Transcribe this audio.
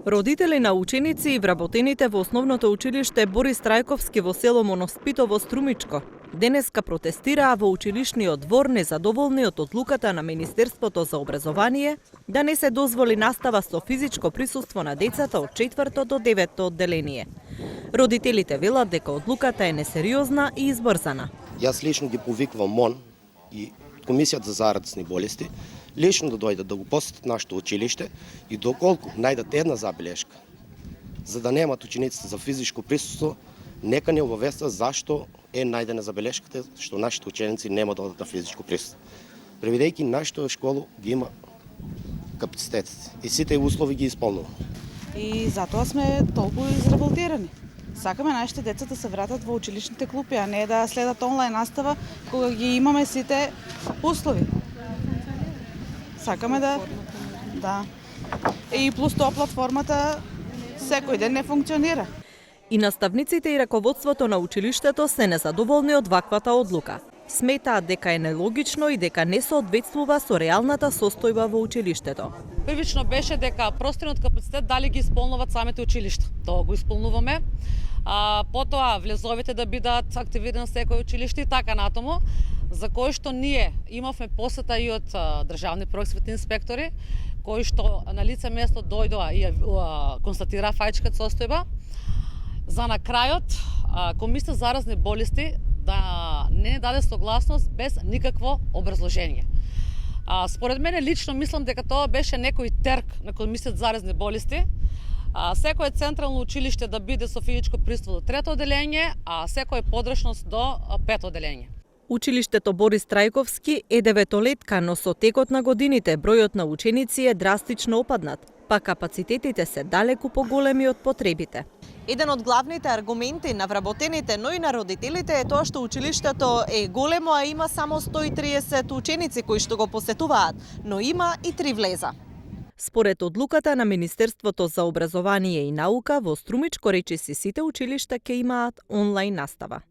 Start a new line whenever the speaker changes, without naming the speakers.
Родители на ученици и вработените во основното училиште Борис Трајковски во село Моноспито во Струмичко денеска протестираа во училишниот двор незадоволни од одлуката на Министерството за образование да не се дозволи настава со физичко присуство на децата од 4 до 9 одделение. Родителите велат дека одлуката е несериозна и избрзана.
Јас лично ги повиквам МОН и Комисијата за зарадисни болести лично да дојдат да го посетат нашето училиште и доколку најдат една забелешка за да немат учениците за физичко присуство, нека не обавестат зашто е најдена забелешката што нашите ученици нема да одат на физичко присуство. Преведејќи нашата школа ги има капацитетите и сите услови ги исполнува.
И затоа сме толку изреволтирани. Сакаме нашите деца да се вратат во училишните клупи, а не да следат онлайн настава кога ги имаме сите услови. Сакаме да. И плюс тоа платформата секој ден не функционира.
И наставниците и раководството на училиштето се незадоволни од ваквата одлука. Сметаат дека е нелогично и дека не соодветствува со реалната состојба во училиштето.
Првично беше дека просторниот капацитет дали ги исполнуваат самите училишта. Тоа го исполнуваме. Потоа влезовите да бидат активирани секој училиште и така натаму, за кои што ние имавме посета и од државни просветни инспектори, кои што на лице место дојдоа и констатираа фајчката состојба. За на крајот, Комисија за заразни болести да не даде согласност без никакво образложение. Според мене лично мислам дека тоа беше некој терк на Комисија за заразни болести. Секое централно училиште да биде со физичко присуство до 3-то одделение, а секое подрачност до 5-то одделение.
Училиштето Борис Трајковски е 9-летка, но со текот на годините бројот на ученици е драстично опаднат, па капацитетите се далеку поголеми од потребите. Еден од главните аргументи на вработените, но и на родителите е тоа што училиштето е големо, а има само 130 ученици кои што го посетуваат, но има и 3 влеза. Според одлуката на Министерството за образование и наука, во Струмичко речиси сите училишта ќе имаат онлайн настава.